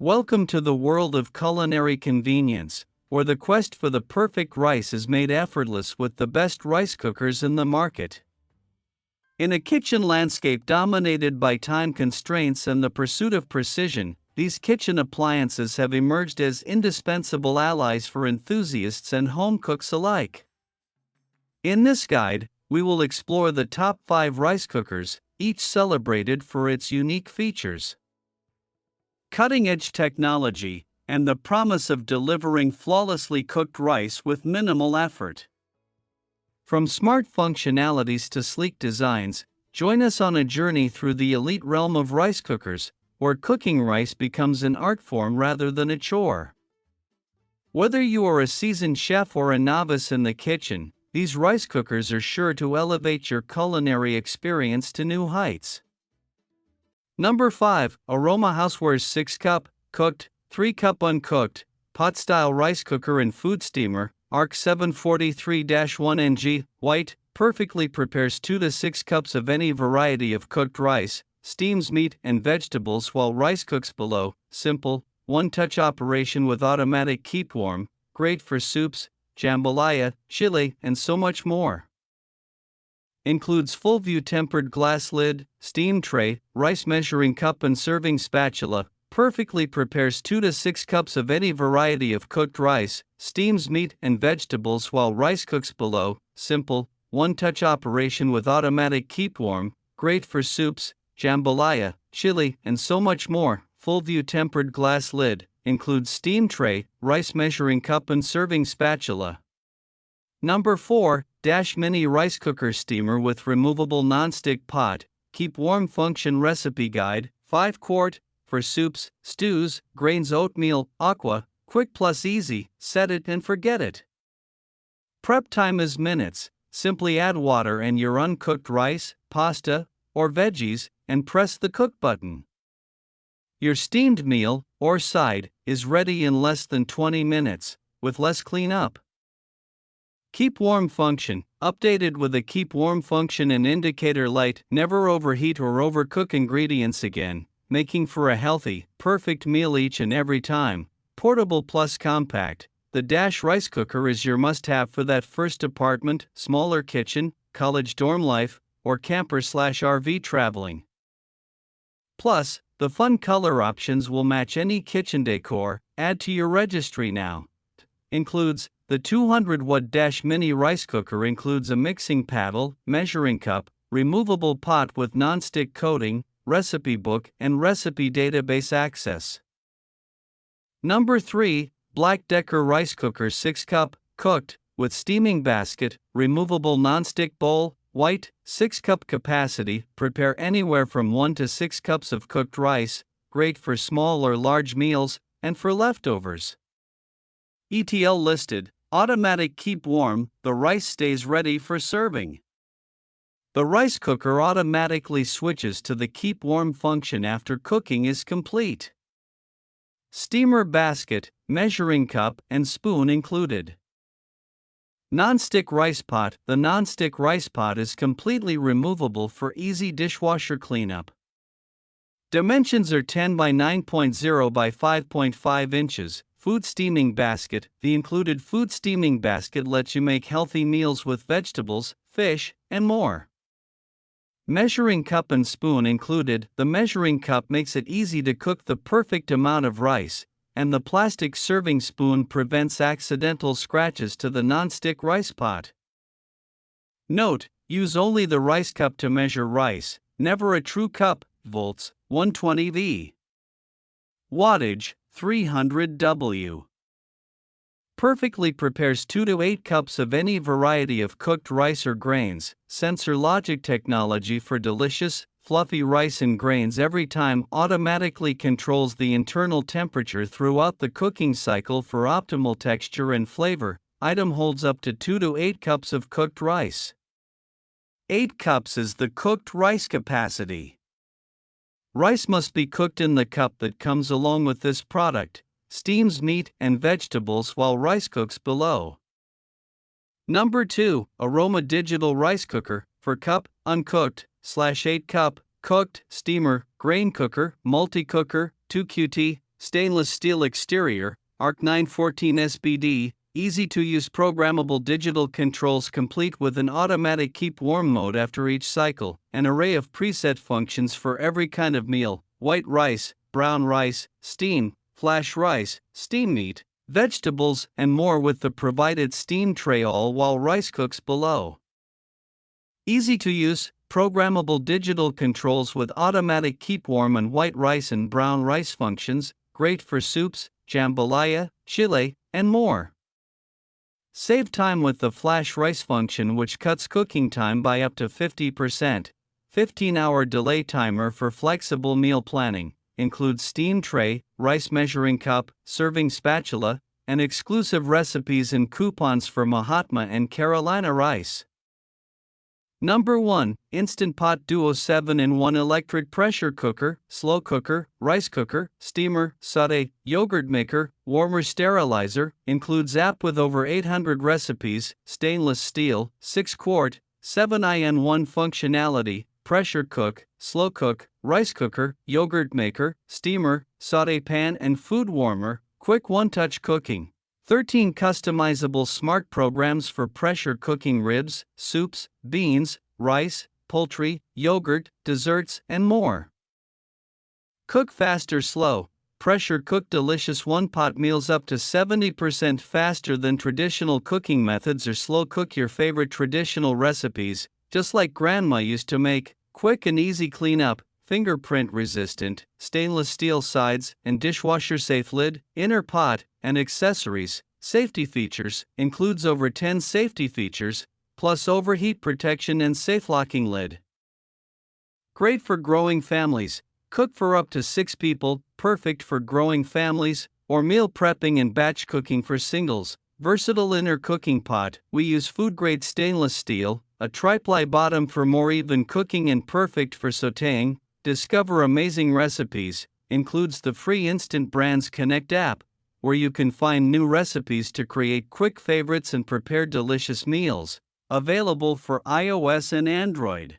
Welcome to the world of culinary convenience, where the quest for the perfect rice is made effortless with the best rice cookers in the market. In a kitchen landscape dominated by time constraints and the pursuit of precision, these kitchen appliances have emerged as indispensable allies for enthusiasts and home cooks alike. In this guide, we will explore the top 5 rice cookers, each celebrated for its unique features, cutting-edge technology, and the promise of delivering flawlessly cooked rice with minimal effort. From smart functionalities to sleek designs, join us on a journey through the elite realm of rice cookers, where cooking rice becomes an art form rather than a chore. Whether you are a seasoned chef or a novice in the kitchen, these rice cookers are sure to elevate your culinary experience to new heights. Number 5. Aroma Housewares 6-cup, cooked, 3-cup uncooked, pot-style rice cooker and food steamer, ARC 743-1NG, white, perfectly prepares 2 to 6 cups of any variety of cooked rice, steams meat and vegetables while rice cooks below, simple, one-touch operation with automatic keep warm, great for soups, jambalaya, chili, and so much more. Includes full-view tempered glass lid, steam tray, rice measuring cup and serving spatula, perfectly prepares 2 to 6 cups of any variety of cooked rice, steams meat and vegetables while rice cooks below, simple, one-touch operation with automatic keep warm, great for soups, jambalaya, chili, and so much more. Full-view tempered glass lid, includes steam tray, rice measuring cup and serving spatula. Number 4. Mini Rice Cooker Steamer with Removable Nonstick Pot, Keep Warm Function Recipe Guide, 5 quart, for soups, stews, grains, oatmeal, aqua, quick plus easy, set it and forget it. Prep time is minutes, simply add water and your uncooked rice, pasta, or veggies, and press the cook button. Your steamed meal, or side, is ready in less than 20 minutes, with less cleanup. Keep warm function, updated with a keep warm function and indicator light, never overheat or overcook ingredients again, making for a healthy, perfect meal each and every time. Portable plus compact, the rice cooker is your must-have for that first apartment, smaller kitchen, college dorm life, or camper/RV traveling. Plus, the fun color options will match any kitchen decor. Add to your registry now. Includes the 200-watt mini rice cooker. Includes a mixing paddle, measuring cup, removable pot with non-stick coating, recipe book, and recipe database access. Number 3. BLACK+DECKER Rice Cooker 6-cup, cooked, with steaming basket, removable non-stick bowl, white, 6-cup capacity. Prepare anywhere from 1 to 6 cups of cooked rice, great for small or large meals, and for leftovers. ETL listed, automatic keep warm, the rice stays ready for serving. The rice cooker automatically switches to the keep warm function after cooking is complete. Steamer basket, measuring cup, and spoon included. Non-stick rice pot. The non-stick rice pot is completely removable for easy dishwasher cleanup. Dimensions are 10 by 9.0 by 5.5 inches. Food steaming basket. The included food steaming basket lets you make healthy meals with vegetables, fish, and more. Measuring cup and spoon included. The measuring cup makes it easy to cook the perfect amount of rice, and the plastic serving spoon prevents accidental scratches to the non-stick rice pot. Note: use only the rice cup to measure rice, never a true cup. Volts, 120 V. Wattage, 300 W. Perfectly prepares 2 to 8 cups of any variety of cooked rice or grains. Sensor logic technology for delicious, fluffy rice and grains every time. Automatically controls the internal temperature throughout the cooking cycle for optimal texture and flavor. Item holds up to 2 to 8 cups of cooked rice. 8 cups is the cooked rice capacity. Rice must be cooked in the cup that comes along with this product. Steams meat and vegetables while rice cooks below. Number 2. Aroma Digital Rice Cooker, for cup, uncooked, /8 cup, cooked, steamer, grain cooker, multi-cooker, 2QT, stainless steel exterior, ARC 914 SBD, easy-to-use programmable digital controls complete with an automatic keep warm mode after each cycle, an array of preset functions for every kind of meal, white rice, brown rice, steam, flash rice, steam meat, vegetables, and more with the provided steam tray all while rice cooks below. Easy to use, programmable digital controls with automatic keep warm and white rice and brown rice functions, great for soups, jambalaya, chile, and more. Save time with the flash rice function, which cuts cooking time by up to 50%. 15-hour delay timer for flexible meal planning. Includes steam tray, rice measuring cup, serving spatula, and exclusive recipes and coupons for Mahatma and Carolina rice. Number 1. Instant Pot Duo 7-in-1 Electric Pressure Cooker, Slow Cooker, Rice Cooker, Steamer, Sauté, Yogurt Maker, Warmer Sterilizer. Includes app with over 800 recipes, stainless steel, 6-quart, 7-in-1 functionality, pressure cook, slow cook, rice cooker, yogurt maker, steamer, sauté pan and food warmer, quick one-touch cooking. 13 customizable smart programs for pressure cooking ribs, soups, beans, rice, poultry, yogurt, desserts, and more. Cook fast or slow. Pressure cook delicious one-pot meals up to 70% faster than traditional cooking methods, or slow cook your favorite traditional recipes, just like grandma used to make. Quick and easy cleanup, fingerprint resistant, stainless steel sides and dishwasher safe lid, inner pot, and accessories. Safety features includes over 10 safety features, plus overheat protection and safe locking lid. Great for growing families. Cook for up to 6 people, perfect for growing families, or meal prepping and batch cooking for singles. Versatile inner cooking pot. We use food-grade stainless steel, a tri-ply bottom for more even cooking and perfect for sautéing. Discover amazing recipes. Includes the free Instant Brands Connect app, where you can find new recipes to create quick favorites and prepare delicious meals. Available for iOS and Android.